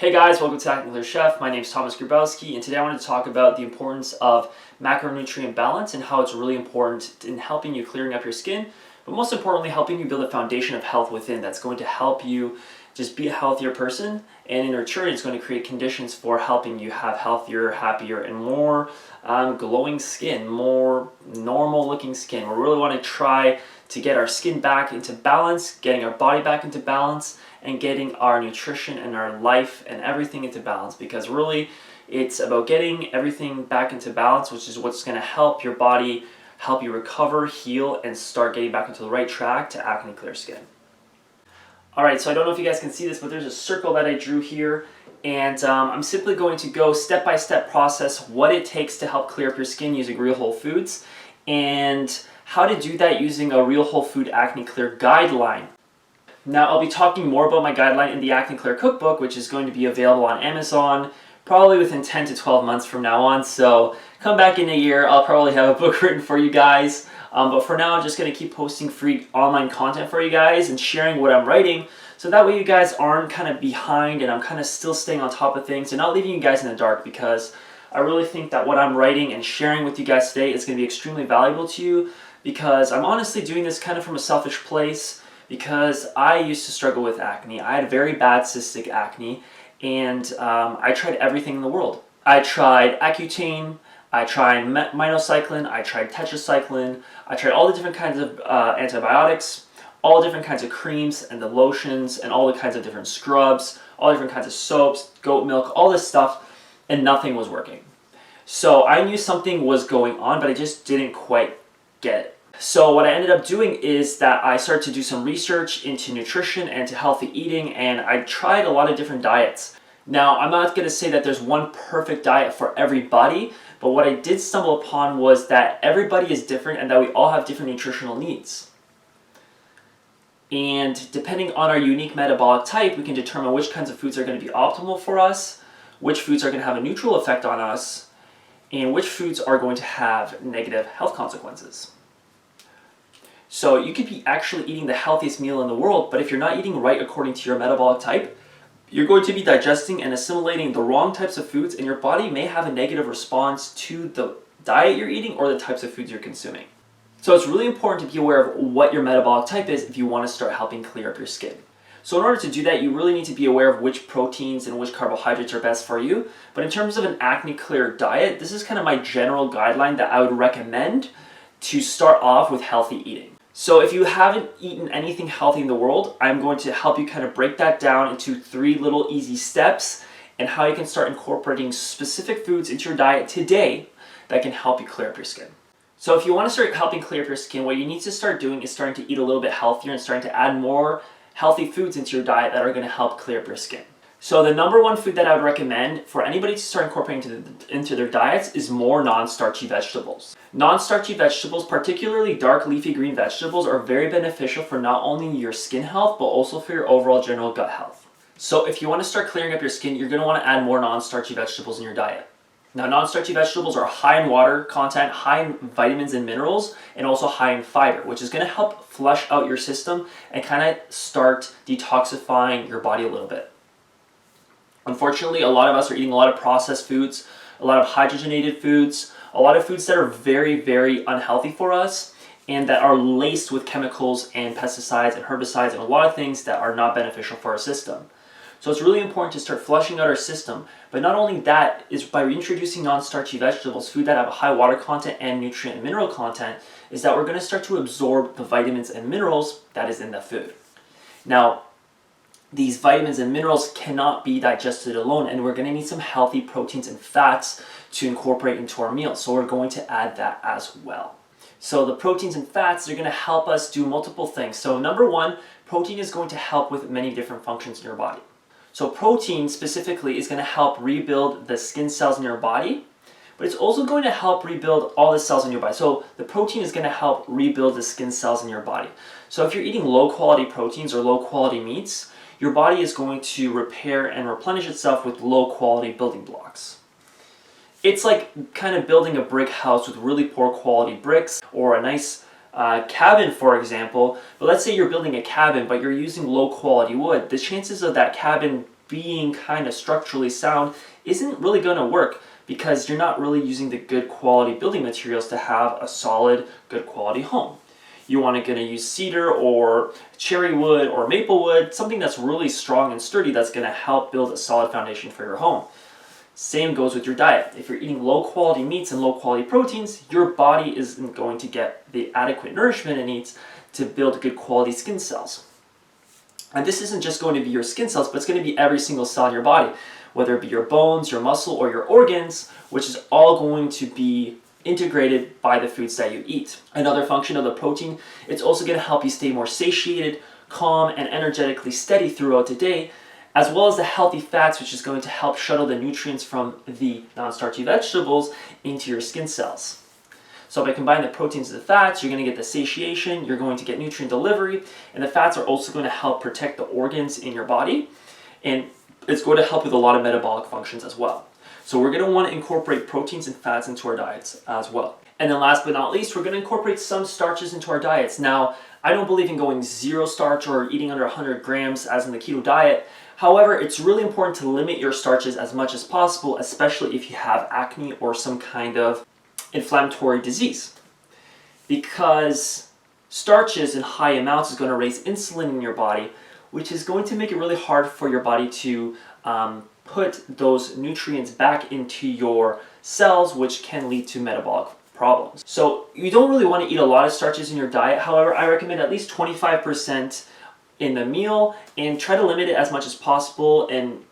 Hey guys, welcome to Acne Clear Chef. My name is Thomas Grabowski, and today I want to talk about the importance of macronutrient balance and how it's really important in helping you clearing up your skin, but most importantly, helping you build a foundation of health within that's going to help you just be a healthier person, and in return, it's going to create conditions for helping you have healthier, happier, and more glowing skin, more normal looking skin. We really want to try to get our skin back into balance, getting our body back into balance, and getting our nutrition and our life and everything into balance, because really it's about getting everything back into balance, which is what's going to help your body, help you recover, heal, and start getting back into the right track to acne clear skin. Alright, so I don't know if you guys can see this, but there's a circle that I drew here, and I'm simply going to go step-by-step process what it takes to help clear up your skin using real whole foods, and how to do that using a real whole food acne clear guideline. Now, I'll be talking more about my guideline in the Acne Clear cookbook, which is going to be available on Amazon probably within 10 to 12 months from now on. So come back in a year, I'll probably have a book written for you guys. But for now, I'm just going to keep posting free online content for you guys and sharing what I'm writing. So that way you guys aren't kind of behind, and I'm kind of still staying on top of things and not leaving you guys in the dark, because I really think that what I'm writing and sharing with you guys today is going to be extremely valuable to you, because I'm honestly doing this kind of from a selfish place. Because I used to struggle with acne. I had very bad cystic acne, and I tried everything in the world. I tried Accutane, I tried minocycline, I tried tetracycline, I tried all the different kinds of antibiotics, all different kinds of creams and the lotions, and all the kinds of different scrubs, all different kinds of soaps, goat milk, all this stuff, and nothing was working. So I knew something was going on, but I just didn't quite get it. So what I ended up doing is that I started to do some research into nutrition and to healthy eating, and I tried a lot of different diets. Now, I'm not going to say that there's one perfect diet for everybody, but what I did stumble upon was that everybody is different and that we all have different nutritional needs. And depending on our unique metabolic type, we can determine which kinds of foods are going to be optimal for us, which foods are going to have a neutral effect on us, and which foods are going to have negative health consequences. So you could be actually eating the healthiest meal in the world, but if you're not eating right according to your metabolic type, you're going to be digesting and assimilating the wrong types of foods, and your body may have a negative response to the diet you're eating or the types of foods you're consuming. So it's really important to be aware of what your metabolic type is if you want to start helping clear up your skin. So in order to do that, you really need to be aware of which proteins and which carbohydrates are best for you. But in terms of an acne clear diet, this is kind of my general guideline that I would recommend to start off with healthy eating. So if you haven't eaten anything healthy in the world, I'm going to help you kind of break that down into 3 little easy steps and how you can start incorporating specific foods into your diet today that can help you clear up your skin. So if you want to start helping clear up your skin, what you need to start doing is starting to eat a little bit healthier and starting to add more healthy foods into your diet that are going to help clear up your skin. So the number one food that I would recommend for anybody to start incorporating into their diets is more non-starchy vegetables. Non-starchy vegetables, particularly dark leafy green vegetables, are very beneficial for not only your skin health, but also for your overall general gut health. So if you want to start clearing up your skin, you're going to want to add more non-starchy vegetables in your diet. Now, non-starchy vegetables are high in water content, high in vitamins and minerals, and also high in fiber, which is going to help flush out your system and kind of start detoxifying your body a little bit. Unfortunately, a lot of us are eating a lot of processed foods, a lot of hydrogenated foods, a lot of foods that are very, very unhealthy for us, and that are laced with chemicals and pesticides and herbicides and a lot of things that are not beneficial for our system. So it's really important to start flushing out our system. But not only that, is by introducing non-starchy vegetables, food that have a high water content and nutrient and mineral content, is that we're going to start to absorb the vitamins and minerals that is in the food. Now, these vitamins and minerals cannot be digested alone, and we're going to need some healthy proteins and fats to incorporate into our meals. So we're going to add that as well. So the proteins and fats are going to help us do multiple things. So number one, protein is going to help with many different functions in your body. So protein specifically is going to help rebuild the skin cells in your body, but it's also going to help rebuild all the cells in your body. So the protein is going to help rebuild the skin cells in your body. So if you're eating low quality proteins or low quality meats, your body is going to repair and replenish itself with low quality building blocks. It's like kind of building a brick house with really poor quality bricks, or a nice cabin, for example. But let's say you're building a cabin, but you're using low quality wood. The chances of that cabin being kind of structurally sound isn't really going to work because you're not really using the good quality building materials to have a solid, good quality home. You want to use cedar or cherry wood or maple wood, something that's really strong and sturdy that's going to help build a solid foundation for your home. Same goes with your diet. If you're eating low quality meats and low quality proteins, your body isn't going to get the adequate nourishment it needs to build good quality skin cells. And this isn't just going to be your skin cells, but it's going to be every single cell in your body, whether it be your bones, your muscle, or your organs, which is all going to be integrated by the foods that you eat. Another function of the protein, it's also going to help you stay more satiated, calm, and energetically steady throughout the day, as well as the healthy fats, which is going to help shuttle the nutrients from the non-starchy vegetables into your skin cells. So by combining the proteins and the fats, you're going to get the satiation, you're going to get nutrient delivery, and the fats are also going to help protect the organs in your body, and it's going to help with a lot of metabolic functions as well. So we're going to want to incorporate proteins and fats into our diets as well. And then last but not least, we're going to incorporate some starches into our diets. Now, I don't believe in going zero starch or eating under 100 grams as in the keto diet. However, it's really important to limit your starches as much as possible, especially if you have acne or some kind of inflammatory disease. Because starches in high amounts is going to raise insulin in your body, which is going to make it really hard for your body to put those nutrients back into your cells, which can lead to metabolic problems. So you don't really want to eat a lot of starches in your diet. However, I recommend at least 25% in the meal and try to limit it as much as possible and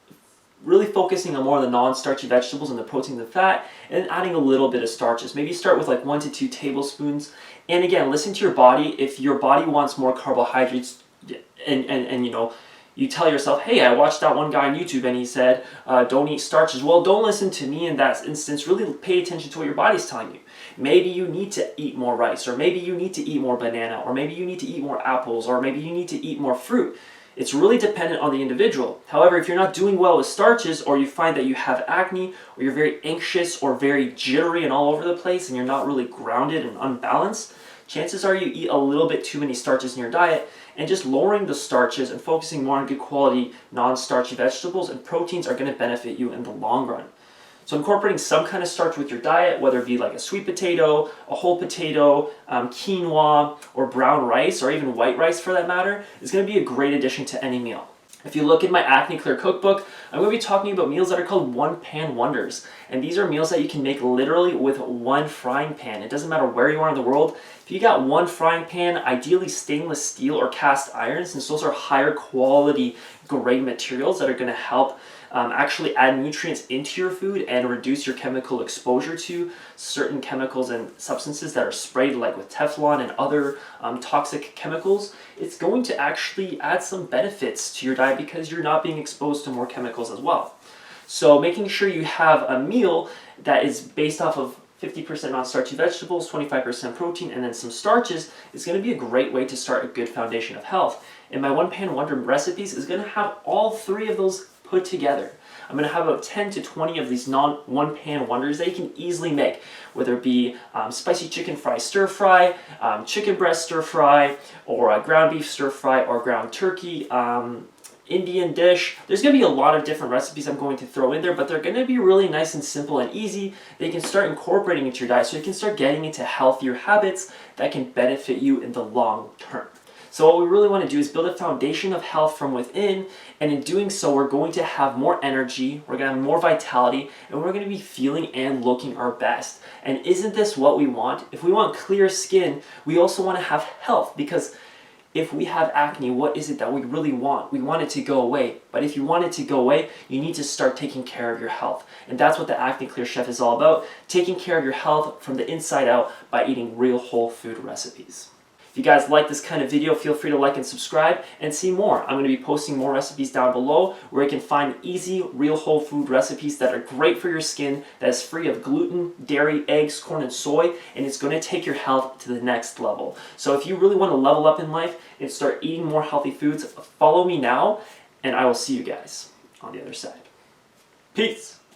really focusing on more of the non-starchy vegetables and the protein and the fat, and adding a little bit of starches. Maybe start with like 1 to 2 tablespoons. And again, listen to your body. If your body wants more carbohydrates and you tell yourself, hey, I watched that one guy on YouTube and he said, don't eat starches. Well, don't listen to me in that instance. Really pay attention to what your body's telling you. Maybe you need to eat more rice, or maybe you need to eat more banana, or maybe you need to eat more apples, or maybe you need to eat more fruit. It's really dependent on the individual. However, if you're not doing well with starches, or you find that you have acne, or you're very anxious or very jittery and all over the place, and you're not really grounded and unbalanced, chances are you eat a little bit too many starches in your diet, and just lowering the starches and focusing more on good quality non-starchy vegetables and proteins are going to benefit you in the long run. So incorporating some kind of starch with your diet, whether it be like a sweet potato, a whole potato, quinoa, or brown rice, or even white rice for that matter, is going to be a great addition to any meal. If you look in my Acne Clear cookbook, I'm going to be talking about meals that are called one-pan wonders. And these are meals that you can make literally with one frying pan. It doesn't matter where you are in the world. If you got one frying pan, ideally stainless steel or cast iron, since those are higher quality grade materials that are going to help actually add nutrients into your food and reduce your chemical exposure to certain chemicals and substances that are sprayed, like with Teflon and other toxic chemicals. It's going to actually add some benefits to your diet because you're not being exposed to more chemicals as well. So making sure you have a meal that is based off of 50% non-starchy vegetables, 25% protein, and then some starches is going to be a great way to start a good foundation of health. And my one-pan wonder recipes is going to have all three of those put together. I'm going to have about 10 to 20 of these one-pan wonders that you can easily make, whether it be spicy chicken fry stir fry, chicken breast stir fry, or a ground beef stir fry, or ground turkey Indian dish. There's going to be a lot of different recipes I'm going to throw in there, but they're going to be really nice and simple and easy. They can start incorporating into your diet so you can start getting into healthier habits that can benefit you in the long term. So what we really want to do is build a foundation of health from within, and in doing so, we're going to have more energy, we're going to have more vitality, and we're going to be feeling and looking our best. And isn't this what we want? If we want clear skin, we also want to have health, because if we have acne, what is it that we really want? We want it to go away. But if you want it to go away, you need to start taking care of your health. And that's what the Acne Clear Chef is all about, taking care of your health from the inside out by eating real whole food recipes. If you guys like this kind of video, feel free to like and subscribe and see more. I'm going to be posting more recipes down below where you can find easy, real whole food recipes that are great for your skin, that is free of gluten, dairy, eggs, corn, and soy, and it's going to take your health to the next level. So if you really want to level up in life and start eating more healthy foods, follow me now, and I will see you guys on the other side. Peace!